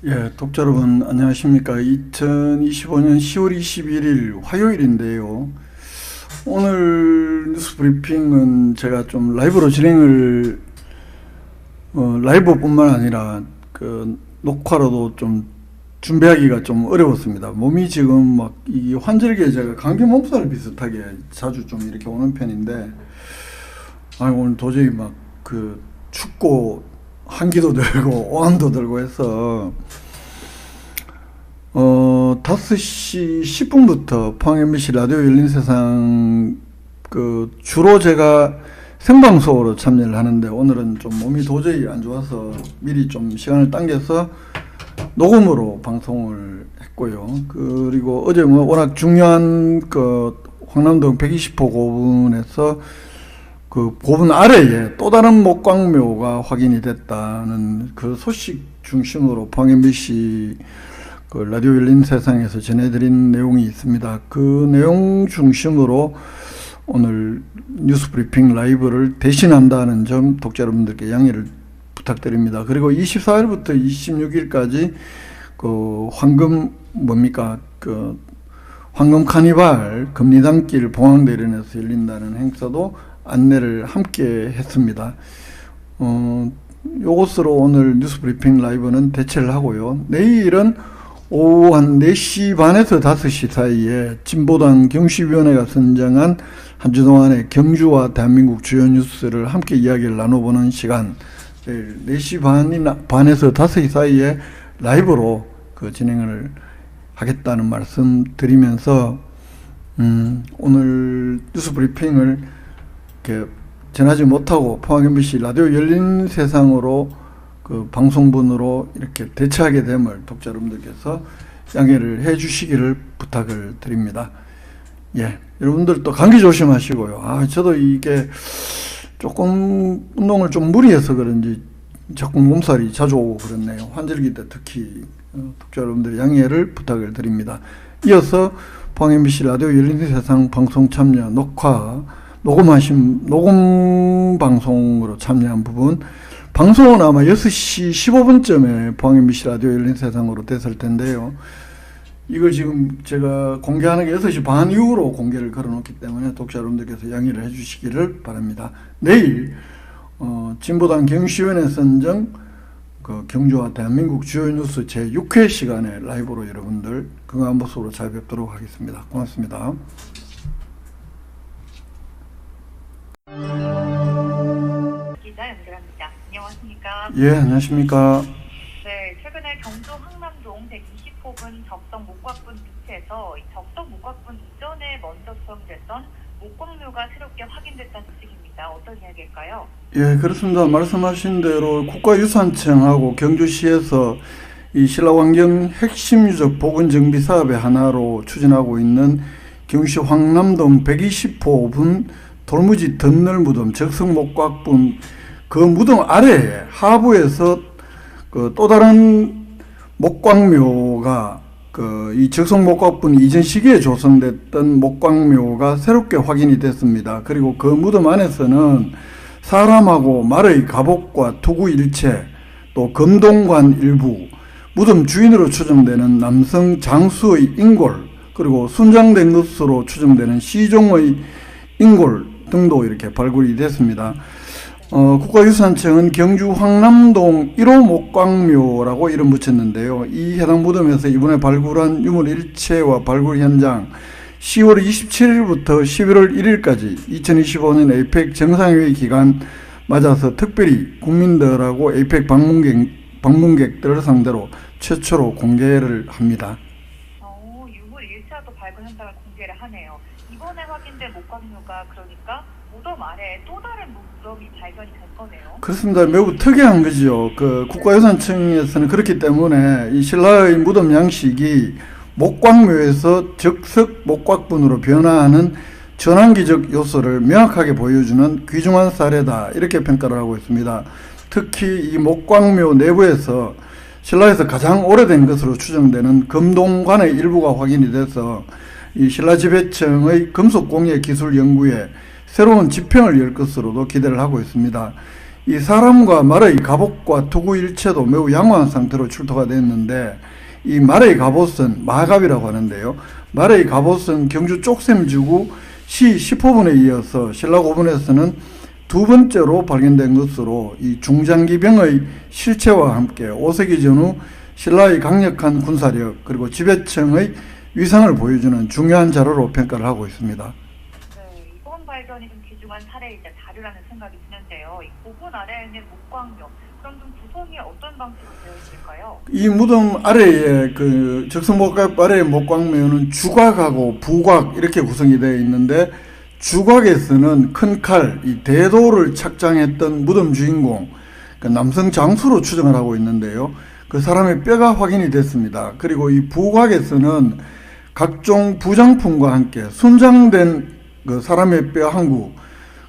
예, 독자 여러분 안녕하십니까? 2025년 10월 21일 화요일인데요. 오늘 뉴스 브리핑은 제가 좀 라이브로 진행을 라이브뿐만 아니라 녹화로도 좀 준비하기가 좀 어려웠습니다. 몸이 지금 막 이 환절기에 제가 감기 몸살 비슷하게 자주 좀 이렇게 오는 편인데, 오늘 도저히 막 춥고 한기도 들고 오한도 들고 해서 5시 10분부터 포항 MBC 라디오 열린 세상 주로 제가 생방송으로 참여를 하는데, 오늘은 좀 몸이 도저히 안 좋아서 미리 좀 시간을 당겨서 녹음으로 방송을 했고요. 그리고 어제 워낙 중요한 황남동 120호 고분에서 그 고분 아래에 또 다른 목광묘가 확인이 됐다는 그 소식 중심으로 포항 MBC 라디오 열린 세상에서 전해드린 내용이 있습니다. 그 내용 중심으로 오늘 뉴스 브리핑 라이브를 대신한다는 점 독자 여러분들께 양해를 부탁드립니다. 그리고 24일부터 26일까지 황금 카니발 금리단길 봉황대련에서 열린다는 행사도 안내를 함께 했습니다. 요것으로 오늘 뉴스 브리핑 라이브는 대체를 하고요. 내일은 오후 한 4시 반에서 5시 사이에 진보당 경시위원회가 선정한 한 주 동안의 경주와 대한민국 주요 뉴스를 함께 이야기를 나눠보는 시간, 내일 4시 반에서 5시 사이에 라이브로 진행을 하겠다는 말씀 드리면서 오늘 뉴스 브리핑을 이렇게 전하지 못하고 포항 MBC 라디오 열린 세상으로 방송분으로 이렇게 대체하게 됨을 독자 여러분들께서 양해를 해 주시기를 부탁을 드립니다. 예, 여러분들 또 감기 조심하시고요. 저도 이게 조금 운동을 좀 무리해서 그런지 자꾸 몸살이 자주 오고 그렇네요. 환절기 때 특히 독자 여러분들 양해를 부탁을 드립니다. 이어서 포항 MBC 라디오 열린 세상 방송 참여 녹음 방송으로 참여한 부분, 방송은 아마 6시 15분쯤에 포항 MBC 라디오 열린 세상으로 됐을 텐데요. 이걸 지금 제가 공개하는 게 6시 반 이후로 공개를 걸어놓기 때문에 독자 여러분들께서 양해를 해주시기를 바랍니다. 내일 진보당 경시위원회 선정 경주와 대한민국 주요 뉴스 제6회 시간에 라이브로 여러분들 건강한 모습으로 잘 뵙도록 하겠습니다. 고맙습니다. 기자 연결합니다. 안녕하십니까? 예, 안녕하십니까? 네, 최근에 경주 황남동 120호분 적성 목곽분 밑에서 이 적성 목곽분 이전에 먼저 수정됐던 목광묘가 새롭게 확인됐다는 소식입니다. 어떤 이야기일까요? 예, 그렇습니다. 말씀하신 대로 국가유산청하고 경주시에서 이 신라환경 핵심 유적 복원 정비 사업의 하나로 추진하고 있는 경주시 황남동 120호분 돌무지 덧늘 무덤 적성 목곽분 그 무덤 아래에 하부에서 또 다른 목광묘가 이 적성 목곽분 이전 시기에 조성됐던 목광묘가 새롭게 확인이 됐습니다. 그리고 그 무덤 안에서는 사람하고 말의 갑옷과 투구 일체, 또 금동관 일부, 무덤 주인으로 추정되는 남성 장수의 인골, 그리고 순장된 것으로 추정되는 시종의 인골 등도 이렇게 발굴이 됐습니다. 국가유산청은 경주 황남동 1호 목광묘라고 이름 붙였는데요. 이 해당 무덤에서 이번에 발굴한 유물 일체와 발굴 현장 10월 27일부터 11월 1일까지 2025년 에이펙 정상회의 기간 맞아서 특별히 국민들하고 에이펙 방문객들을 상대로 최초로 공개를 합니다. 유물 일차도 발굴 현장을 공개를 하네요. 이번에 확인된 목광묘가 그러니까 무덤 아래에 또 다른 무덤이 발견이 된 거네요. 그렇습니다. 매우 특이한 거죠. 국가유산청에서는 그렇기 때문에 이 신라의 무덤 양식이 목광묘에서 적석 목곽분으로 변화하는 전환기적 요소를 명확하게 보여주는 귀중한 사례다, 이렇게 평가를 하고 있습니다. 특히 이 목광묘 내부에서 신라에서 가장 오래된 것으로 추정되는 금동관의 일부가 확인이 돼서 이 신라지배청의 금속공예기술연구에 새로운 지평을 열 것으로도 기대를 하고 있습니다. 이 사람과 말의 갑옷과 투구 일체도 매우 양호한 상태로 출토가 됐는데, 이 말의 갑옷은 마갑이라고 하는데요. 말의 갑옷은 경주 쪽샘지구 시 10호분에 이어서 신라 고분에서는 두 번째로 발견된 것으로 이 중장기병의 실체와 함께 5세기 전후 신라의 강력한 군사력 그리고 지배층의 위상을 보여주는 중요한 자료로 평가를 하고 있습니다. 네, 이번 발견이 좀 귀중한 사례이자 자료라는 생각이 드는데요. 이 고분 아래에 있는 목광묘, 그럼 좀 구성이 어떤 방식으로 되어 있을까요? 이 무덤 아래에 그 적성목각 아래의 목광묘는 주곽하고 부곽 이렇게 구성이 되어 있는데, 주곽에서는 큰 칼, 이 대도를 착장했던 무덤 주인공, 그 남성 장수로 추정을 하고 있는데요. 그 사람의 뼈가 확인이 됐습니다. 그리고 이 부곽에서는 각종 부장품과 함께 순장된 그 사람의 뼈 한 구,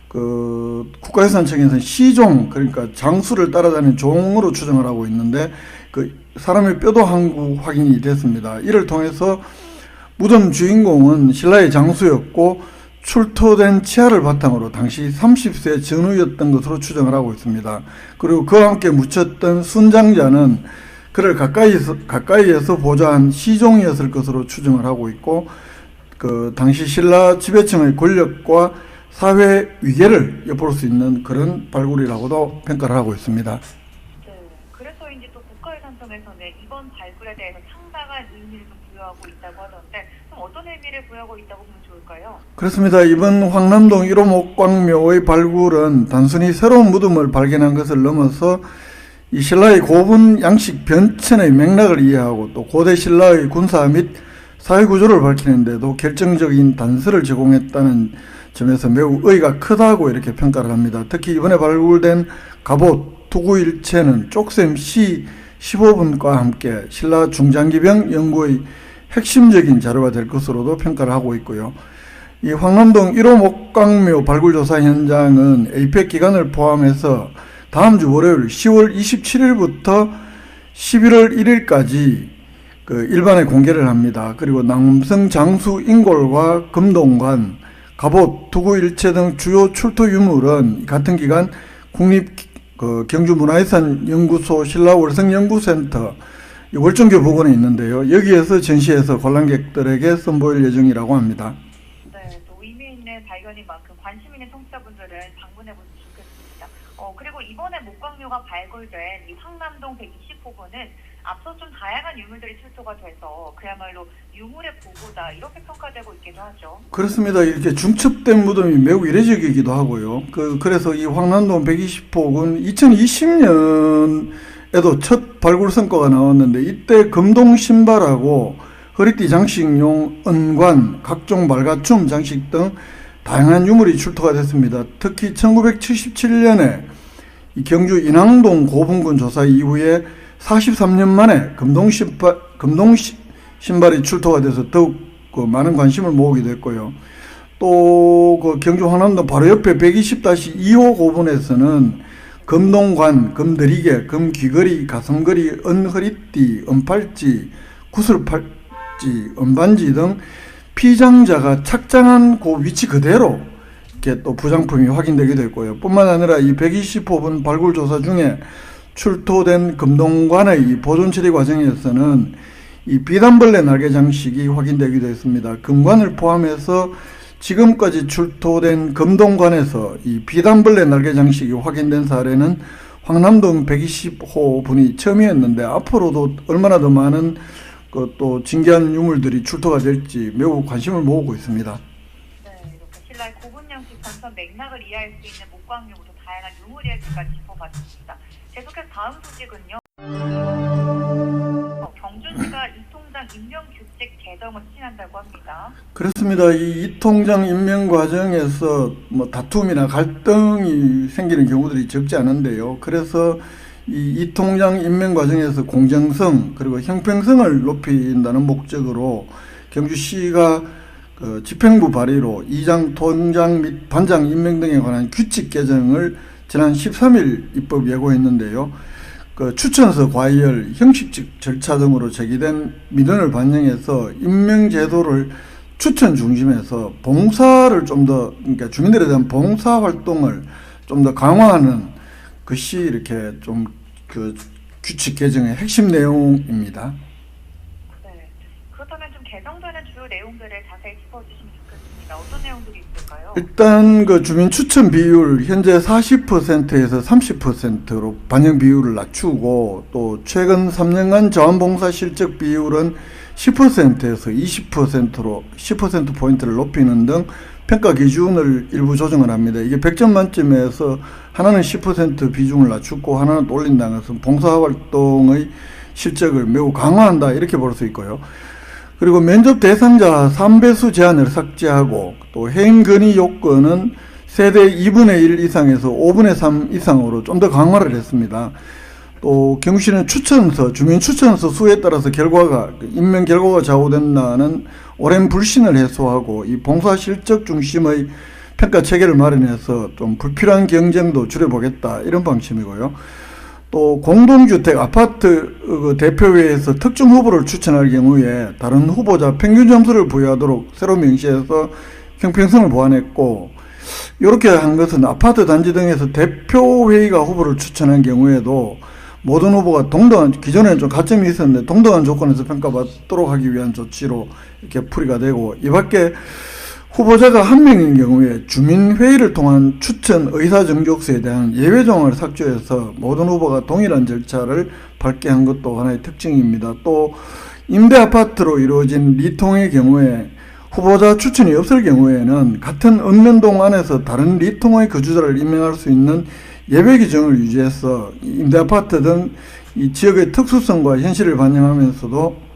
그 국가유산청에서는 시종, 그러니까 장수를 따라다니는 종으로 추정을 하고 있는데, 그 사람의 뼈도 한 구 확인이 됐습니다. 이를 통해서 무덤 주인공은 신라의 장수였고 출토된 치아를 바탕으로 당시 30세 전후였던 것으로 추정을 하고 있습니다. 그리고 그와 함께 묻혔던 순장자는 그를 가까이에서 보좌한 시종이었을 것으로 추정을 하고 있고, 그 당시 신라 지배층의 권력과 사회 위계를 엿볼 수 있는 그런 발굴이라고도 평가를 하고 있습니다. 네, 그래서인지 또 국가유산청에서는 이번 발굴에 대해서 상당한 의미를 좀 부여하고 있다고 하던데, 그럼 어떤 의미를 부여하고 있다고 보면 좋을까요? 그렇습니다. 이번 황남동 1호 목광묘의 발굴은 단순히 새로운 무덤을 발견한 것을 넘어서 이 신라의 고분 양식 변천의 맥락을 이해하고 또 고대 신라의 군사 및 사회 구조를 밝히는 데도 결정적인 단서를 제공했다는 점에서 매우 의의가 크다고 이렇게 평가를 합니다. 특히 이번에 발굴된 갑옷, 투구일체는 쪽샘 시 15분과 함께 신라 중장기병 연구의 핵심적인 자료가 될 것으로도 평가를 하고 있고요. 이 황남동 1호 목광묘 발굴조사 현장은 에이펙 기간을 포함해서 다음 주 월요일 10월 27일부터 11월 1일까지 그 일반에 공개를 합니다. 그리고 남성 장수 인골과 금동관, 갑옷, 투구일체 등 주요 출토 유물은 같은 기간 국립 경주문화유산 연구소 신라월성연구센터 월정교 복원에 있는데요. 여기에서 전시해서 관람객들에게 선보일 예정이라고 합니다. 네, 또 의미 있는 발견인 만큼 관심 있는 청취자분들은 방문해 보시면 좋겠습니다. 그리고 이번에 목광묘가 발굴된 이 황남동 120호분은 앞서 좀 다양한 유물들이 출토가 돼서 그야말로 유물의 보고다 이렇게 평가되고 있기도 하죠. 그렇습니다. 이렇게 중첩된 무덤이 매우 이례적이기도 하고요. 그래서 이 황남동 120호는 2020년에도 첫 발굴 성과가 나왔는데, 이때 금동 신발하고 허리띠 장식용 은관, 각종 말가춤 장식 등 다양한 유물이 출토가 됐습니다. 특히 1977년에 이 경주 인왕동 고분군 조사 이후에 43년 만에 금동 신발이 출토가 돼서 더욱 많은 관심을 모으게 됐고요. 또 그 경주 황남동 바로 옆에 120-2호 고분에서는 금동관, 금더리개, 금귀걸이, 가슴걸이, 은허리띠, 은팔찌, 구슬팔찌, 은반지 등 피장자가 착장한 그 위치 그대로 이렇게 또 부장품이 확인되기도 했고요. 뿐만 아니라 이 120호분 발굴 조사 중에 출토된 금동관의 이 보존 처리 과정에서는 이 비단벌레 날개 장식이 확인되기도 했습니다. 금관을 포함해서 지금까지 출토된 금동관에서 이 비단벌레 날개 장식이 확인된 사례는 황남동 120호분이 처음이었는데, 앞으로도 얼마나 더 많은 또 진귀한 유물들이 출토가 될지 매우 관심을 모으고 있습니다. 네, 이렇게 신라의 고분양식 전선 맥락을 이해할 수 있는 목광묘부터 다양한 유물일지까지 짚어봤습니다. 계속해서 다음 소식은요. 경주시가 이통장 임명 규칙 개정을 추진한다고 합니다. 그렇습니다. 이 이통장 임명 과정에서 다툼이나 갈등이 생기는 경우들이 적지 않은데요. 그래서 이 이통장 임명 과정에서 공정성 그리고 형평성을 높인다는 목적으로 경주시가 집행부 발의로 이장, 통장 및 반장 임명 등에 관한 규칙 개정을 지난 13일 입법 예고했는데요. 추천서 과열, 형식적 절차 등으로 제기된 민원을 반영해서 임명제도를 추천 중심에서 봉사를 좀 더, 그러니까 주민들에 대한 봉사 활동을 좀 더 강화하는 것이 이렇게 좀 그 규칙 개정의 핵심 내용입니다. 네. 그렇다면 좀 개정되는 주요 내용들을 자세히 짚어주시면 좋겠습니다. 어떤 내용들이 있을까요? 일단 그 주민 추천 비율 현재 40%에서 30%로 반영 비율을 낮추고, 또 최근 3년간 자원봉사 실적 비율은 10%에서 20%로 10% 포인트를 높이는 등 평가 기준을 일부 조정을 합니다. 이게 100점 만점에서 하나는 10% 비중을 낮추고 하나는 또 올린다는 것은 봉사활동의 실적을 매우 강화한다, 이렇게 볼 수 있고요. 그리고 면접 대상자 3배수 제한을 삭제하고, 또 해임 건의 요건은 세대 2분의 1 이상에서 5분의 3 이상으로 좀 더 강화를 했습니다. 또 경시는 추천서, 주민 추천서 수에 따라서 임명 결과가 좌우된다는 오랜 불신을 해소하고, 이 봉사 실적 중심의 평가 체계를 마련해서 좀 불필요한 경쟁도 줄여보겠다, 이런 방침이고요. 또 공동주택 아파트 대표회에서 특정 후보를 추천할 경우에 다른 후보자 평균 점수를 부여하도록 새로 명시해서 형평성을 보완했고, 이렇게 한 것은 아파트 단지 등에서 대표회의가 후보를 추천한 경우에도 모든 후보가 동등한, 기존에는 좀 가점이 있었는데 동등한 조건에서 평가받도록 하기 위한 조치로 이렇게 풀이가 되고, 이 밖에 후보자가 한 명인 경우에 주민회의를 통한 추천 의사정족서에 대한 예외 조항을 삭제해서 모든 후보가 동일한 절차를 밟게 한 것도 하나의 특징입니다. 또 임대아파트로 이루어진 리통의 경우에 후보자 추천이 없을 경우에는 같은 읍면동 안에서 다른 리통의 거주자를 임명할 수 있는 예외 규정을 유지해서 임대아파트 등 이 지역의 특수성과 현실을 반영하면서도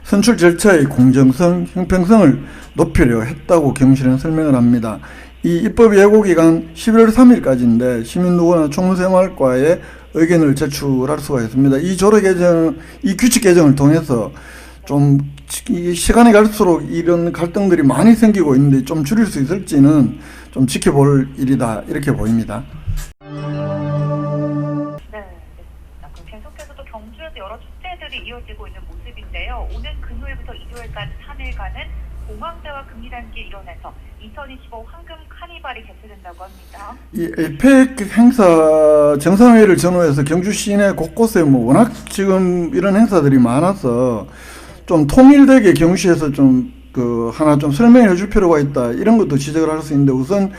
선출 절차의 공정성, 형평성을 높이려 했다고 경실은 설명을 합니다. 이 입법 예고 기간 11월 3일까지인데 시민 누구나 총무생활과에 의견을 제출할 수가 있습니다. 이 조례 개정, 이 규칙 개정을 통해서 좀 시간이 갈수록 이런 갈등들이 많이 생기고 있는데 좀 줄일 수 있을지는 좀 지켜볼 일이다, 이렇게 보입니다. 계속해서 또 경주에서 여러 축제들이 이어지고 있는 모습인데요. 오는 금요일부터 일요일까지 3일간은 공항대와 금리단길 일원에서 2025 황금 카니발이 개최된다고 합니다. 이 에이펙 행사 정상회의를 전후해서 경주 시내 곳곳에 워낙 지금 이런 행사들이 많아서 좀 통일되게 경주시에서 좀 하나 좀 설명해 줄 필요가 있다, 이런 것도 지적을 할 수 있는데, 우선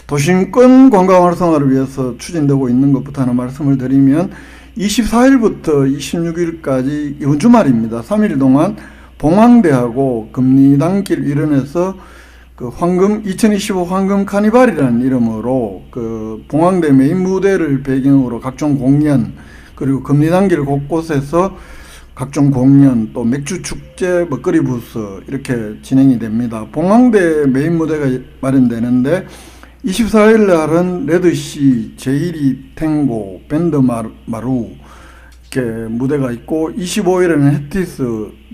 도심권 관광 활성화를 위해서 추진되고 있는 것부터 하나 말씀을 드리면 24일부터 26일까지 이번 주말입니다. 3일 동안 봉황대하고 금리단길 일원에서 2025 황금 카니발이라는 이름으로 봉황대 메인 무대를 배경으로 각종 공연, 그리고 금리단길 곳곳에서 각종 공연, 또 맥주 축제, 먹거리 부스, 이렇게 진행이 됩니다. 봉황대 메인 무대가 마련되는데 24일 날은 레드시, 제이리 탱고, 밴드 마루 이렇게 무대가 있고, 25일에는 해티스,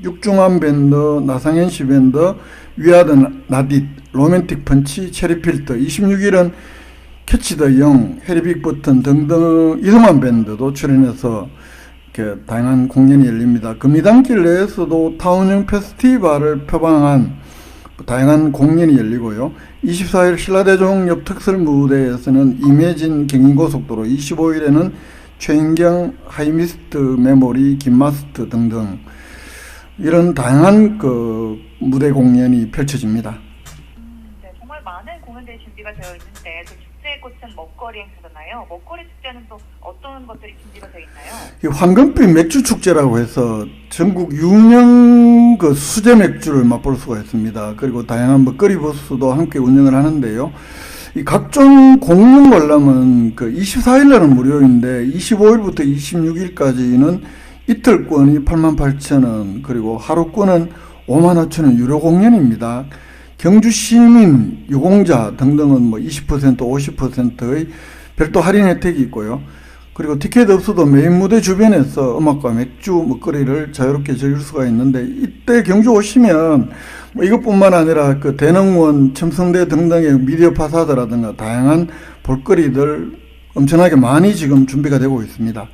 육중한 밴드, 나상현씨 밴드, 위아드 나딧, 로맨틱 펀치, 체리필터, 26일은 캐치 더 영, 해리 빅버튼 등등 이승환 밴드도 출연해서 이렇게 다양한 공연이 열립니다. 금리단길 내에서도 타운형 페스티벌을 표방한 다양한 공연이 열리고요. 24일 신라대종 옆 특설 무대에서는 임해진 경인고속도로, 25일에는 최인경 하이미스트 메모리 김마스트 등등 이런 다양한 무대 공연이 펼쳐집니다. 네, 정말 많은 공연들이 준비가 되어 있는데 그 축제의 꽃은 먹거리 행사잖아요. 먹거리 축제는 또 어떤 것들이 준비가 되어 있나요? 황금빛 맥주 축제라고 해서 전국 유명 수제 맥주를 맛볼 수가 있습니다. 그리고 다양한 먹거리 부스도 함께 운영을 하는데요. 이 각종 공연 관람은 24일날은 무료인데 25일부터 26일까지는 이틀권이 88,000원, 그리고 하루권은 55,000원 유료 공연입니다. 경주 시민, 유공자 등등은 20%, 50%의 별도 할인 혜택이 있고요. 그리고 티켓 없어도 메인 무대 주변에서 음악과 맥주, 먹거리를 자유롭게 즐길 수가 있는데, 이때 경주 오시면 이것뿐만 아니라 대농원, 첨성대 등등의 미디어 파사드라든가 다양한 볼거리들 엄청나게 많이 지금 준비가 되고 있습니다.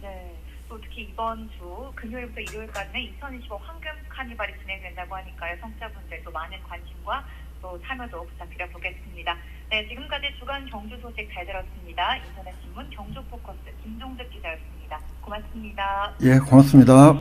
네, 또 특히 이번 주 금요일부터 일요일까지는 2025 황금 카니발이 진행된다고 하니까요. 청취자분들도 많은 관심과 또 참여도 부탁드려 보겠습니다. 네, 지금까지 주간 경주 소식 잘 들었습니다. 인터넷 신문 경주 포커스 김종득 기자였습니다. 고맙습니다. 예, 고맙습니다.